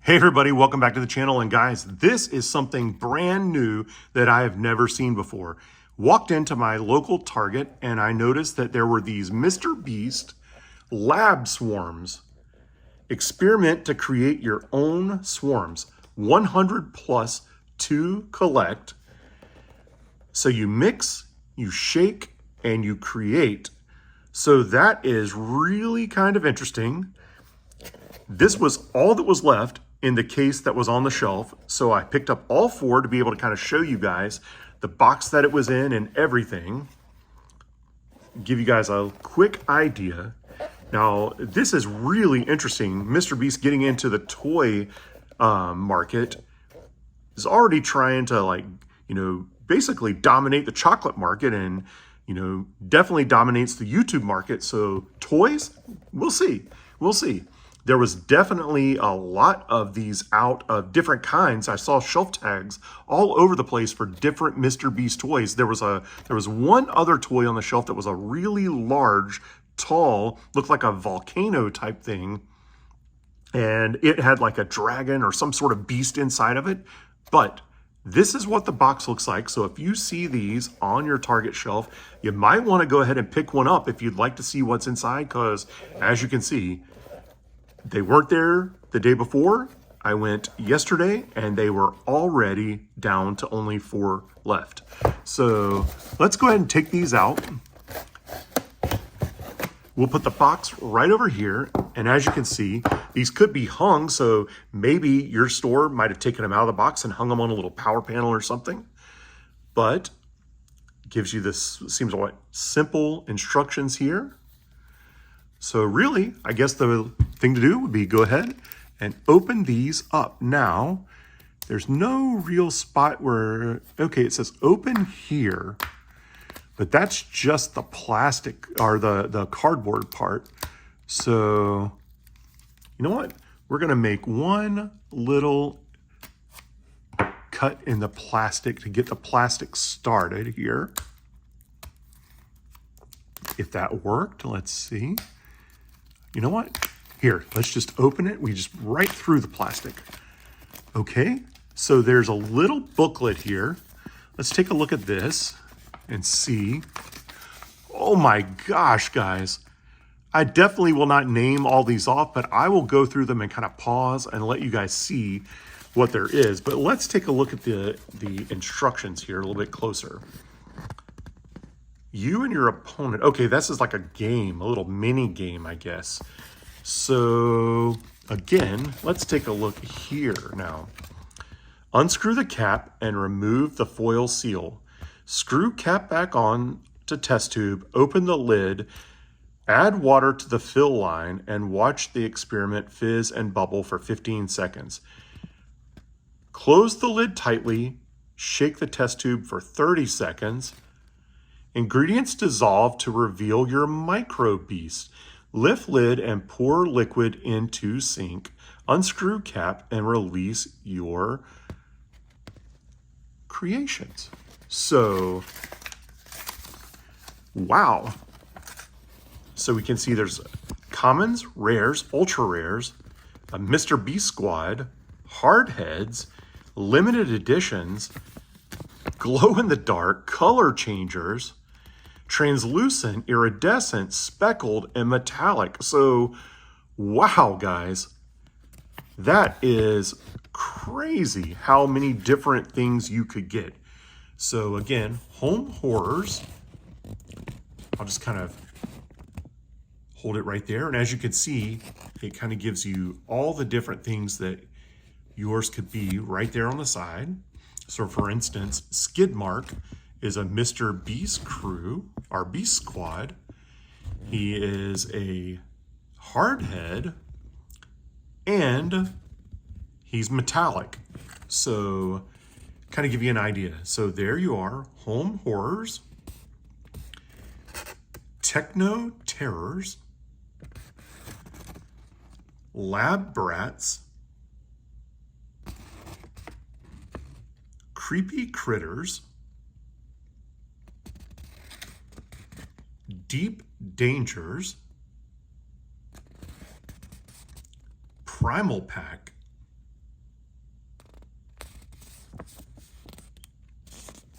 Hey everybody, welcome back to the channel. And guys, this is something brand new that I have never seen before. Walked into my local Target and I noticed that there were these MrBeast Lab swarms. Experiment to create your own swarms. 100 plus to collect. So you mix, you shake, and you create. So that is really kind of interesting. This was all that was left in the case that was on the shelf. So I picked up all four to be able to kind of show you guys the box that it was in and everything. Give you guys a quick idea. Now, this is really interesting. MrBeast getting into the toy market is already trying to basically dominate the chocolate market and, definitely dominates the YouTube market. So toys, we'll see. We'll see. There was definitely a lot of these out of different kinds. I saw shelf tags all over the place for different MrBeast toys. There was one other toy on the shelf that was a really large, tall, looked like a volcano type thing. And it had like a dragon or some sort of beast inside of it. But this is what the box looks like. So if you see these on your Target shelf, you might want to go ahead and pick one up if you'd like to see what's inside, because as you can see, they weren't there the day before. I went yesterday and they were already down to only 4 left. So let's go ahead and take these out. We'll put the box right over here. And as you can see, these could be hung. So maybe your store might have taken them out of the box and hung them on a little power panel or something. But gives you this, seems like simple instructions here. So really, I guess the thing to do would be go ahead and open these up. Now, there's no real spot where, okay, it says open here, but that's just the plastic or the cardboard part. So, you know what? We're gonna make one little cut in the plastic to get the plastic started here. If that worked, let's see. You know what? Here, let's just open it. We just right through the plastic. Okay, so there's a little booklet here. Let's take a look at this and see. Oh my gosh, guys. I definitely will not name all these off, but I will go through them and kind of pause and let you guys see what there is. But let's take a look at the instructions here a little bit closer. You and your opponent. Okay, this is like a game, a little mini game, I guess. So again, let's take a look here now. Unscrew the cap and remove the foil seal. Screw cap back on to test tube, open the lid, add water to the fill line, and watch the experiment fizz and bubble for 15 seconds. Close the lid tightly, shake the test tube for 30 seconds. Ingredients dissolve to reveal your MrBeast. Lift lid and pour liquid into sink. Unscrew cap and release your creations. So, wow. So we can see there's commons, rares, ultra rares, a MrBeast squad, hard heads, limited editions, glow in the dark, color changers, translucent, iridescent, speckled, and metallic. So, wow, guys, that is crazy how many different things you could get. So again, home horrors. I'll just kind of hold it right there. And as you can see, it kind of gives you all the different things that yours could be right there on the side. So for instance, Skidmark is a MrBeast crew, our Beast Squad. He is a hardhead and he's metallic. So kind of give you an idea. So there you are, home horrors, techno terrors, lab brats, creepy critters, deep dangers, primal pack,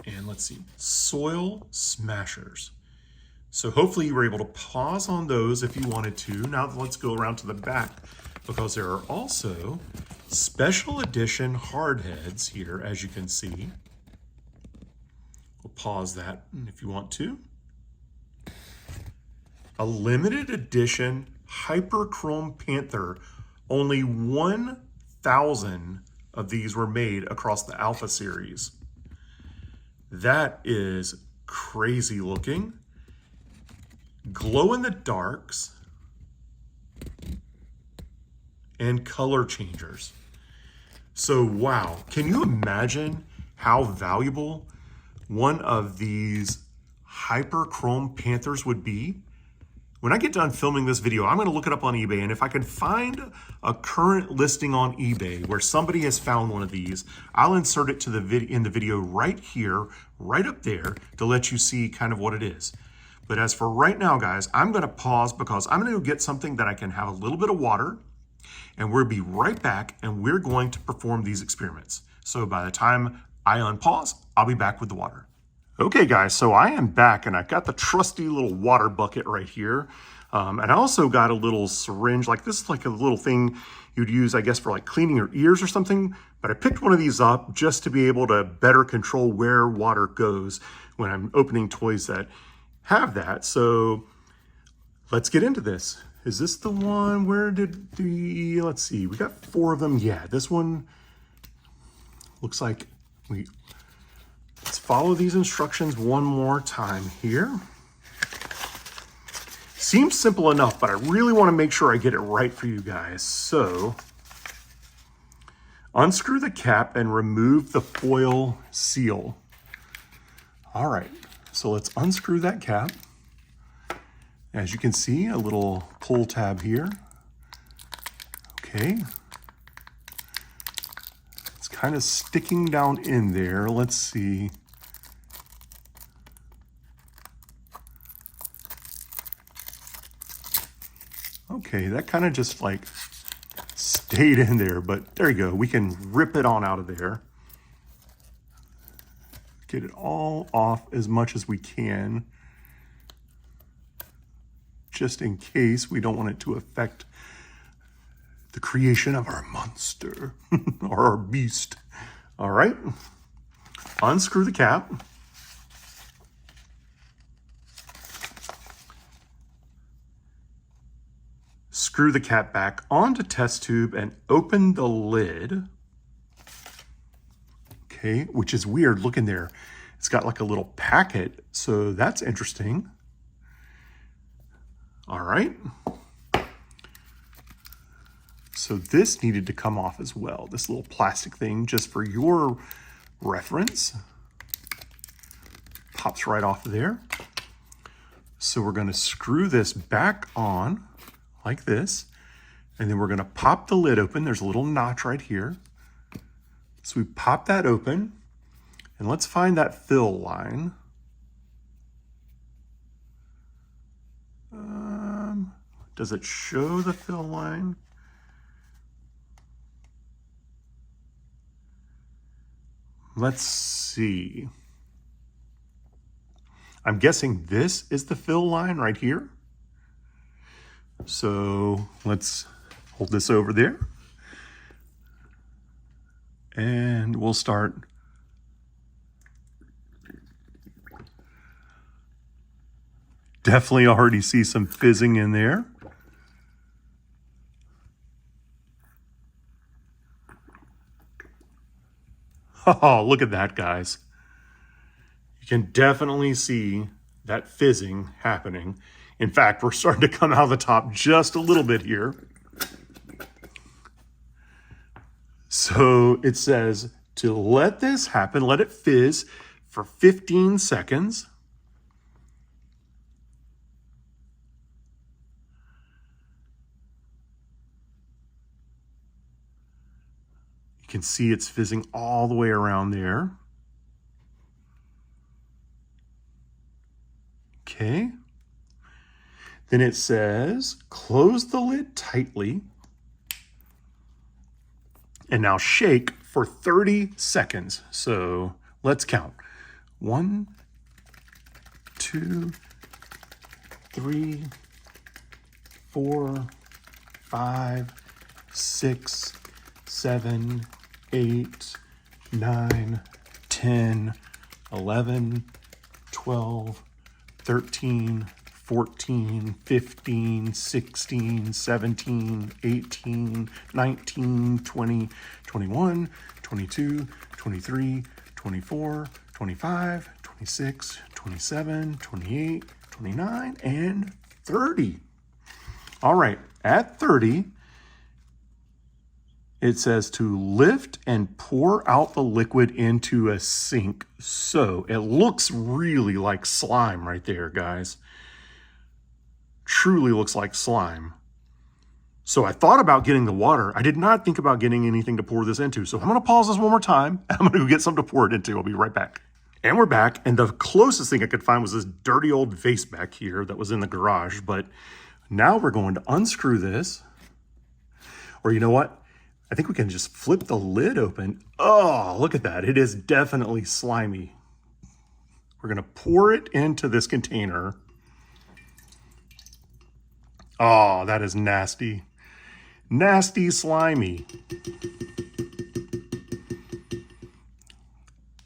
And let's see, soil smashers. So hopefully you were able to pause on those if you wanted to. Now let's go around to the back, because there are also special edition hardheads here, as you can see. We'll pause that if you want to. A limited edition Hyperchrome Panther. Only 1,000 of these were made across the Alpha series. That is crazy looking. Glow in the darks and color changers. So wow, can you imagine how valuable one of these Hyperchrome Panthers would be? When I get done filming this video, I'm gonna look it up on eBay, and if I can find a current listing on eBay where somebody has found one of these, I'll insert it to in the video right here, right up there, to let you see kind of what it is. But as for right now, guys, I'm gonna pause because I'm gonna go get something that I can have a little bit of water, and we'll be right back, and we're going to perform these experiments. So by the time I unpause, I'll be back with the water. Okay guys, so I am back, and I got the trusty little water bucket right here. And I also got a little syringe, like this is like a little thing you'd use, I guess, for like cleaning your ears or something. But I picked one of these up just to be able to better control where water goes when I'm opening toys that have that. So let's get into this. Is this the one? Where did the, let's see, we got 4 of them. Yeah, this one looks like let's follow these instructions one more time here. Seems simple enough, but I really want to make sure I get it right for you guys. So unscrew the cap and remove the foil seal. All right, so let's unscrew that cap. As you can see, a little pull tab here. Okay. It's kind of sticking down in there. Let's see. Okay, that kind of just like stayed in there, but there you go. We can rip it on out of there. Get it all off as much as we can, just in case we don't want it to affect the creation of our monster or our beast. All right, unscrew the cap. Screw the cap back onto test tube and open the lid. Okay, which is weird, look in there. It's got like a little packet, so that's interesting. All right. So this needed to come off as well, this little plastic thing, just for your reference. Pops right off of there. So we're gonna screw this back on like this, and then we're gonna pop the lid open. There's a little notch right here. So we pop that open, and let's find that fill line. Does it show the fill line? Let's see. I'm guessing this is the fill line right here. So let's hold this over there. And we'll start. Definitely already see some fizzing in there. Oh, look at that, guys. You can definitely see that fizzing happening. In fact, we're starting to come out of the top just a little bit here. So it says to let this happen, let it fizz for 15 seconds. You can see it's fizzing all the way around there. Okay. Then it says, close the lid tightly. And now shake for 30 seconds. So let's count. 1, 2, 3, 4, 5, 6, 7, 8, 9, 10, 11, 12, 13, 14, 15, 16, 17, 18, 19, 20, 21, 22, 23, 24, 25, 26, 27, 28, 29, and 30. All right, at 30, it says to lift and pour out the liquid into a sink. So it looks really like slime right there, guys. Truly looks like slime. So I thought about getting the water. I did not think about getting anything to pour this into. So I'm gonna pause this one more time. I'm gonna go get something to pour it into. I'll be right back. And we're back, and the closest thing I could find was this dirty old vase back here that was in the garage. But now we're going to unscrew this. Or you know what? I think we can just flip the lid open. Oh, look at that. It is definitely slimy. We're gonna pour it into this container. Oh, that is nasty. Nasty, slimy.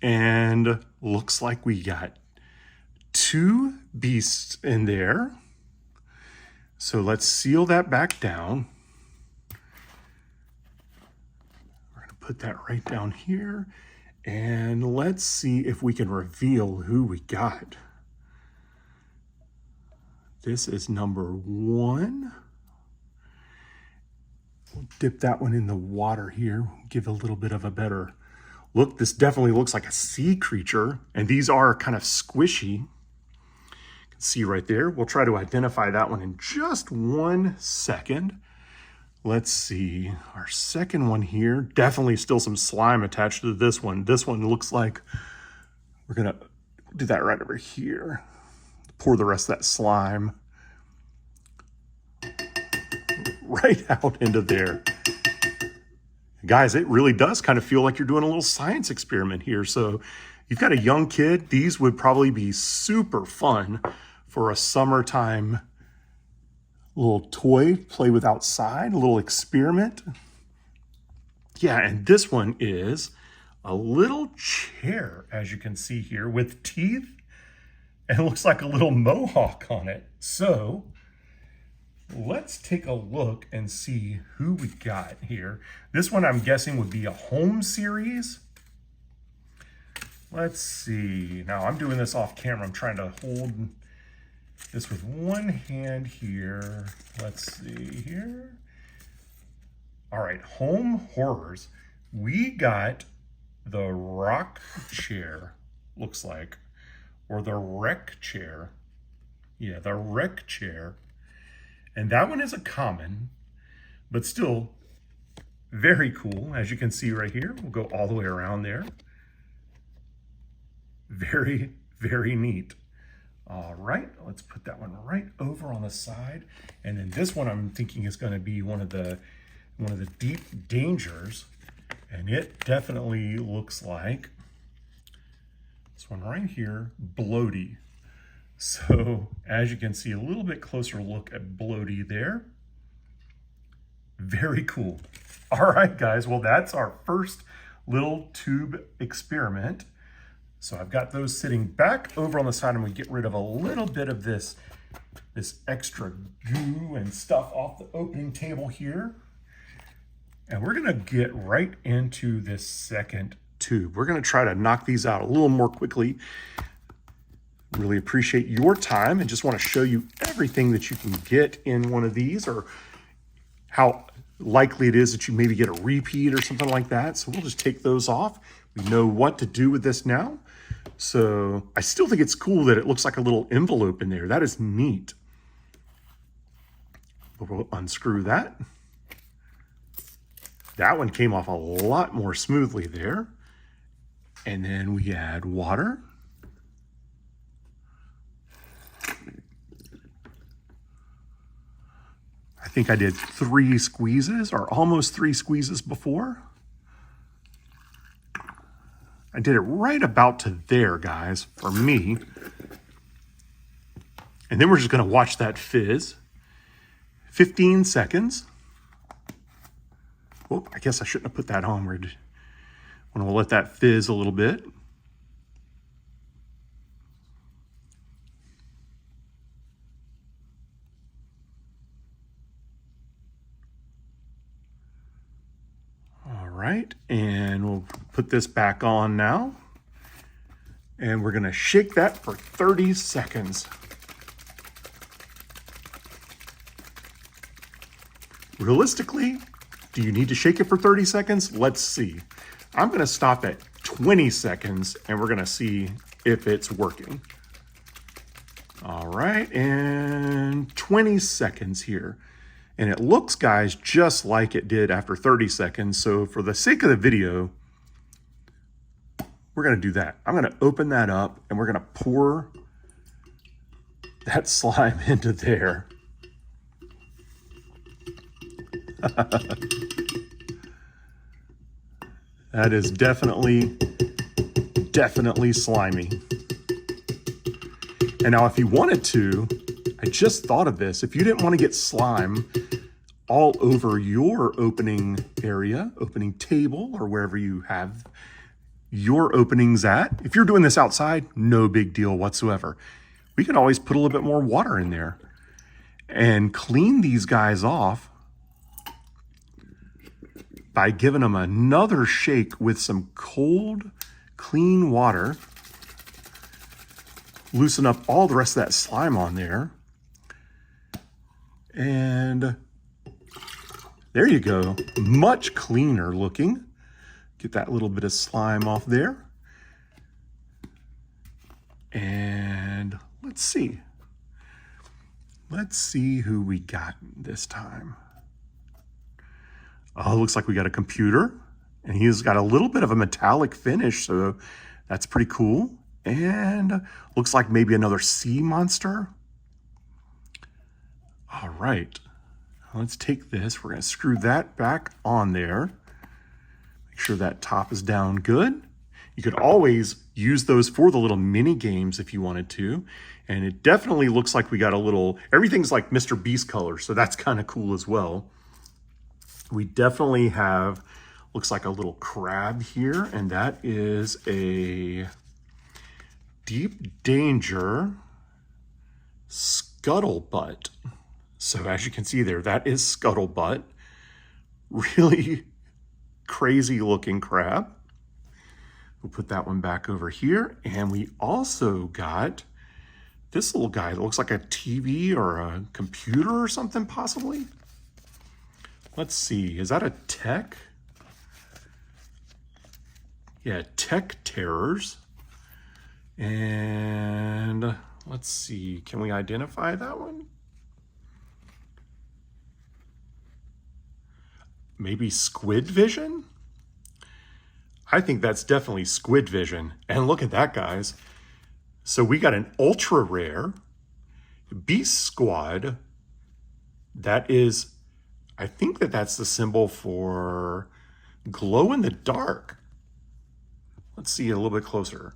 And looks like we got 2 beasts in there. So let's seal that back down. We're gonna put that right down here. And let's see if we can reveal who we got. This is number 1. We'll dip that one in the water here, give a little bit of a better look. This definitely looks like a sea creature, and these are kind of squishy. You can see right there. We'll try to identify that one in just 1 second. Let's see, our second one here, definitely still some slime attached to this one. This one looks like we're gonna do that right over here. Pour the rest of that slime right out into there. Guys, it really does kind of feel like you're doing a little science experiment here. So you've got a young kid, these would probably be super fun for a summertime little toy, play with outside, a little experiment. Yeah, and this one is a little chair, as you can see here, with teeth. And it looks like a little mohawk on it. So let's take a look and see who we got here. This one I'm guessing would be a home series. Let's see. Now I'm doing this off camera. I'm trying to hold this with one hand here. Let's see here. All right, home horrors. We got the rock chair, looks like. Or the wreck chair. Yeah, the wreck chair. And that one is a common, but still very cool. As you can see right here, we'll go all the way around there. Very, very neat. All right, let's put that one right over on the side. And then this one I'm thinking is gonna be one of the deep dangers. And it definitely looks like this one right here, Bloaty. So as you can see, a little bit closer look at Bloaty there. Very cool. All right, guys, well, that's our first little tube experiment. So I've got those sitting back over on the side. I'm gonna get rid of a little bit of this extra goo and stuff off the opening table here. And we're gonna get right into this second tube. We're gonna try to knock these out a little more quickly. Really appreciate your time and just wanna show you everything that you can get in one of these, or how likely it is that you maybe get a repeat or something like that. So we'll just take those off. We know what to do with this now. So I still think it's cool that it looks like a little envelope in there. That is neat. But we'll unscrew that. That one came off a lot more smoothly there. And then we add water. I think I did 3 squeezes, or almost 3 squeezes before. I did it right about to there, guys, for me. And then we're just gonna watch that fizz. 15 seconds. Oh, I guess I shouldn't have put that on. We're gonna let that fizz a little bit. All right, and we'll put this back on now. And we're gonna shake that for 30 seconds. Realistically, do you need to shake it for 30 seconds? Let's see. I'm gonna stop at 20 seconds and we're gonna see if it's working. All right, and 20 seconds here. And it looks, guys, just like it did after 30 seconds. So for the sake of the video, we're gonna do that. I'm gonna open that up and we're gonna pour that slime into there. That is definitely slimy. And now if you wanted to, I just thought of this, if you didn't want to get slime all over your opening area, opening table, or wherever you have your openings at, if you're doing this outside, no big deal whatsoever. We can always put a little bit more water in there and clean these guys off by giving them another shake with some cold, clean water. Loosen up all the rest of that slime on there. And there you go. Much cleaner looking. Get that little bit of slime off there. And let's see. Let's see who we got this time. Oh, looks like we got a computer, and he's got a little bit of a metallic finish, so that's pretty cool. And looks like maybe another sea monster. All right, let's take this. We're gonna screw that back on there. Make sure that top is down good. You could always use those for the little mini games if you wanted to. And it definitely looks like we got a little, everything's like MrBeast color, so that's kind of cool as well. We definitely have, looks like a little crab here, and that is a Deep Danger Scuttlebutt. So as you can see there, that is Scuttlebutt. Really crazy looking crab. We'll put that one back over here. And we also got this little guy that looks like a TV or a computer or something possibly. Let's see, is that a tech? Yeah, Tech Terrors. And let's see, can we identify that one? Maybe Squid Vision? I think that's definitely Squid Vision. And look at that, guys. So we got an ultra rare Beast Squad. That is, I think that's the symbol for glow in the dark. Let's see a little bit closer.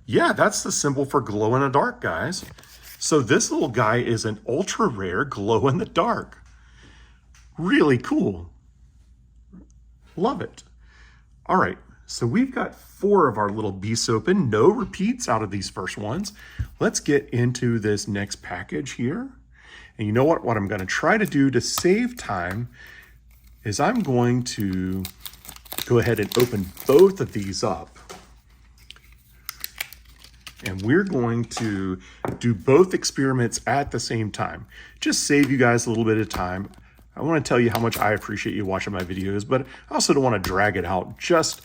Yeah, that's the symbol for glow in the dark, guys. So this little guy is an ultra rare glow in the dark. Really cool. Love it. All right, so we've got 4 of our little beasts open. No repeats out of these first ones. Let's get into this next package here. And you know what? What I'm going to try to do to save time is I'm going to go ahead and open both of these up. And we're going to do both experiments at the same time. Just save you guys a little bit of time. I want to tell you how much I appreciate you watching my videos, but I also don't want to drag it out just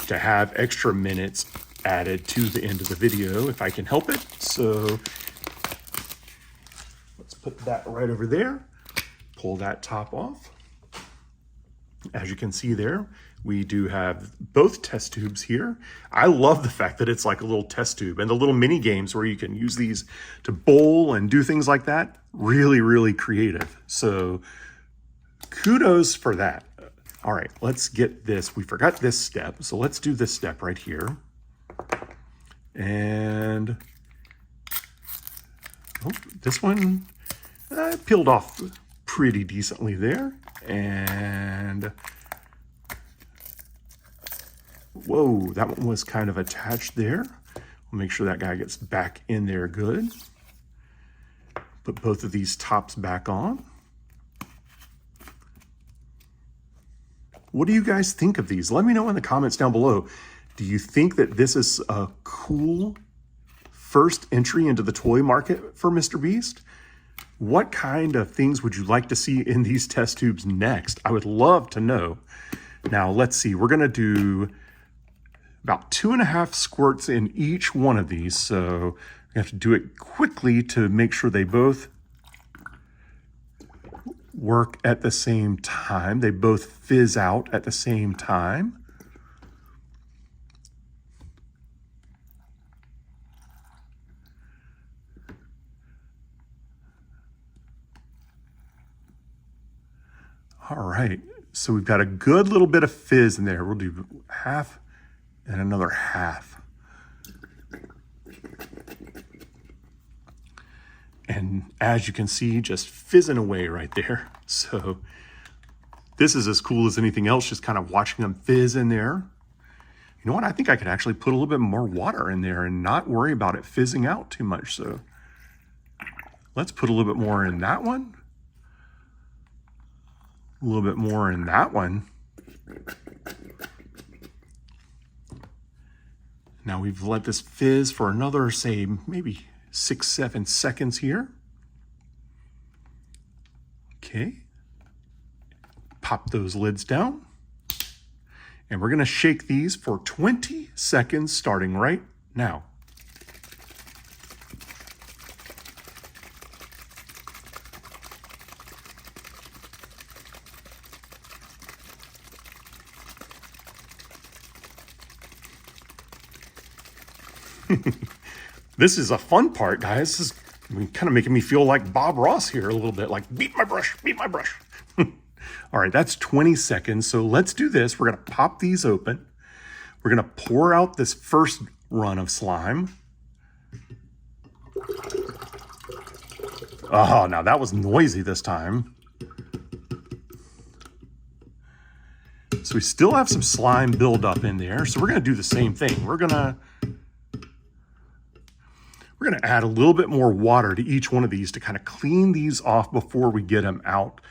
to have extra minutes added to the end of the video if I can help it. So let's put that right over there. Pull that top off. As you can see there, we do have both test tubes here. I love the fact that it's like a little test tube, and the little mini games where you can use these to bowl and do things like that. Really, really creative. So kudos for that. All right, let's get this. We forgot this step, so let's do this step right here. And oh, this one peeled off pretty decently there. And whoa, that one was kind of attached there. We'll make sure that guy gets back in there good. Put both of these tops back on. What do you guys think of these? Let me know in the comments down below. Do you think that this is a cool first entry into the toy market for MrBeast? What kind of things would you like to see in these test tubes next? I would love to know. Now, let's see. We're going to do about 2.5 squirts in each one of these. So we have to do it quickly to make sure they both work at the same time. They both fizz out at the same time. All right, so we've got a good little bit of fizz in there. We'll do half and another half. And as you can see, just fizzing away right there. So this is as cool as anything else, just kind of watching them fizz in there. You know what? I think I could actually put a little bit more water in there and not worry about it fizzing out too much. So let's put a little bit more in that one. A little bit more in that one. Now we've let this fizz for another, say, maybe 6-7 seconds here. Okay. Pop those lids down. And we're going to shake these for 20 seconds starting right now. This is a fun part, guys. This is kind of making me feel like Bob Ross here a little bit, like beat my brush, beat my brush. All right, that's 20 seconds. So let's do this. We're going to pop these open. We're going to pour out this first run of slime. Oh, now that was noisy this time. So we still have some slime buildup in there. So we're going to do the same thing. We're going to add a little bit more water to each one of these to kind of clean these off before we get them out.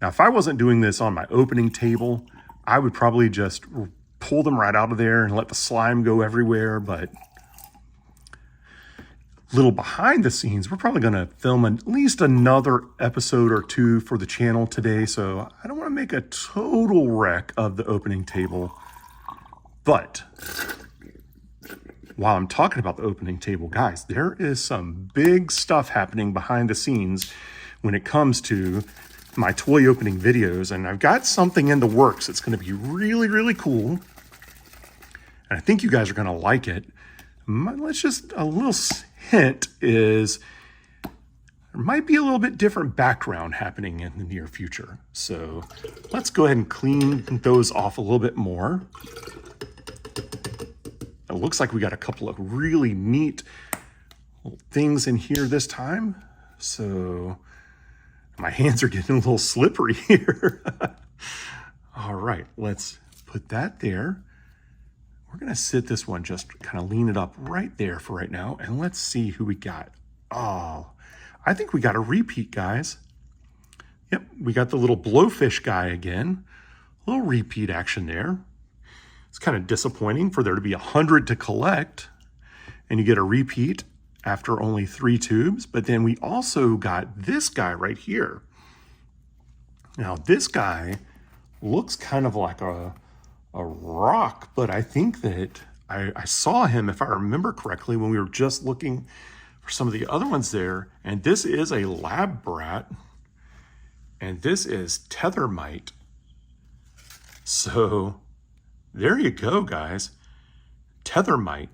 Now, if I wasn't doing this on my opening table, I would probably just pull them right out of there and let the slime go everywhere. But a little behind the scenes, we're probably going to film at least another episode or two for the channel today. So I don't want to make a total wreck of the opening table. But while I'm talking about the opening table, guys, there is some big stuff happening behind the scenes when it comes to my toy opening videos. And I've got something in the works that's going to be really, really cool. And I think you guys are going to like it. Let's just, a little hint is there might be a little bit different background happening in the near future. So let's go ahead and clean those off a little bit more. It looks like we got a couple of really neat little things in here this time. So my hands are getting a little slippery here. All right, let's put that there. We're going to sit this one, just kind of lean it up right there for right now. And let's see who we got. Oh, I think we got a repeat, guys. Yep, we got the little blowfish guy again. A little repeat action there. It's kind of disappointing for there to be 100 to collect and you get a repeat after only 3 tubes. But then we also got this guy right here. Now this guy looks kind of like a rock, but I think that I saw him, if I remember correctly, when we were just looking for some of the other ones there. And this is a lab brat and this is tethermite. So there you go, guys. Tethermite,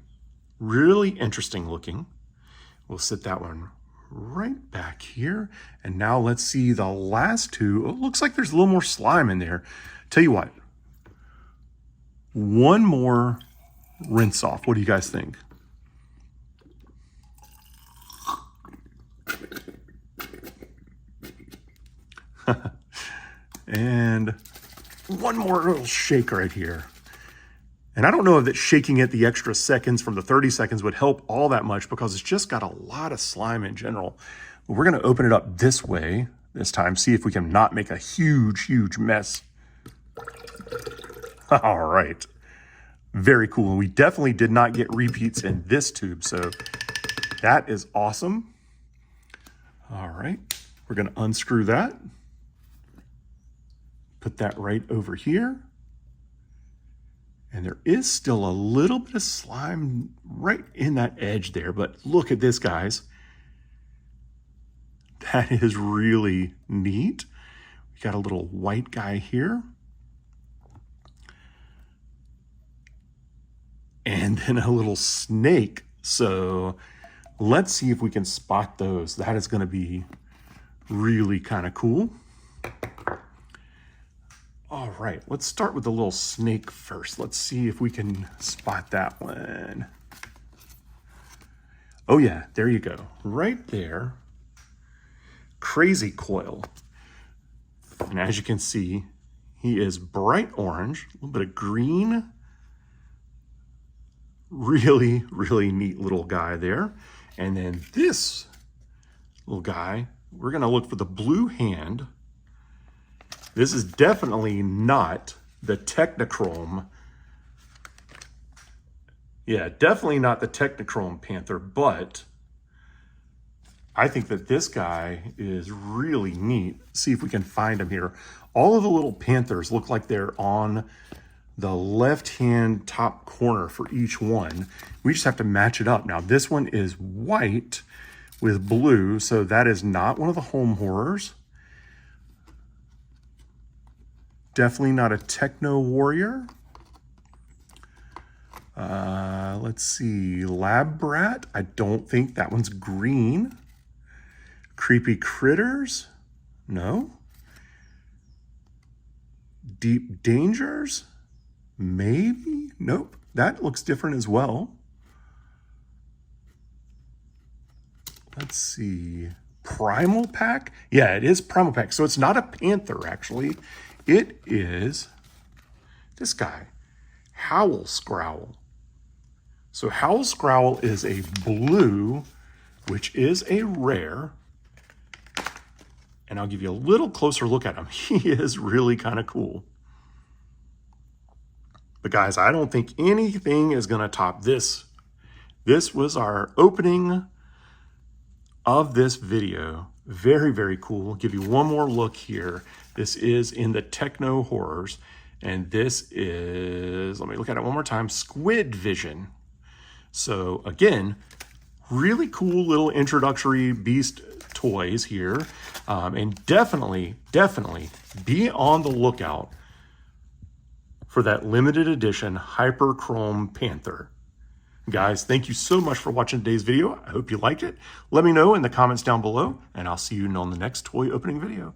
really interesting looking. We'll sit that one right back here. And now let's see the last two. Oh, it looks like there's a little more slime in there. Tell you what, one more rinse off. What do you guys think? And one more little shake right here. And I don't know if that shaking it the extra seconds from the 30 seconds would help all that much because it's just got a lot of slime in general. But we're going to open it up this way this time, see if we can not make a huge, huge mess. All right. Very cool. And we definitely did not get repeats in this tube, so that is awesome. All right. We're going to unscrew that. Put that right over here. And there is still a little bit of slime right in that edge there, but look at this, guys. That is really neat. We got a little white guy here. And then a little snake. So let's see if we can spot those. That is going to be really kind of cool. All right, let's start with the little snake first. Let's see if we can spot that one. Oh yeah, there you go. Right there. Crazy coil. And as you can see, he is bright orange, a little bit of green. Really, really neat little guy there. And then this little guy, we're gonna look for the blue hand. This is definitely not the Technichrome. Yeah, definitely not the Technichrome Panther, but I think that this guy is really neat. See if we can find him here. All of the little Panthers look like they're on the left-hand top corner for each one. We just have to match it up. Now, this one is white with blue, so that is not one of the home horrors. Definitely not a Techno Warrior. Let's see, Lab Brat. I don't think that one's green. Creepy Critters. No. Deep Dangers. Maybe. Nope. That looks different as well. Let's see. Primal Pack. Yeah, it is Primal Pack. So it's not a Panther, actually. It is this guy, Howl Scrowl. So Howl Scrowl is a blue, which is a rare. And I'll give you a little closer look at him. He is really kind of cool. But guys, I don't think anything is going to top this. This was our opening of this video. Very, very cool. I'll give you one more look here. This is in the Techno Horrors. And this is, let me look at it one more time, Squid Vision. So again, really cool little introductory Beast toys here. And definitely be on the lookout for that limited edition Hyperchrome Panther. Guys, thank you so much for watching today's video. I hope you liked it. Let me know in the comments down below, and I'll see you on the next toy opening video.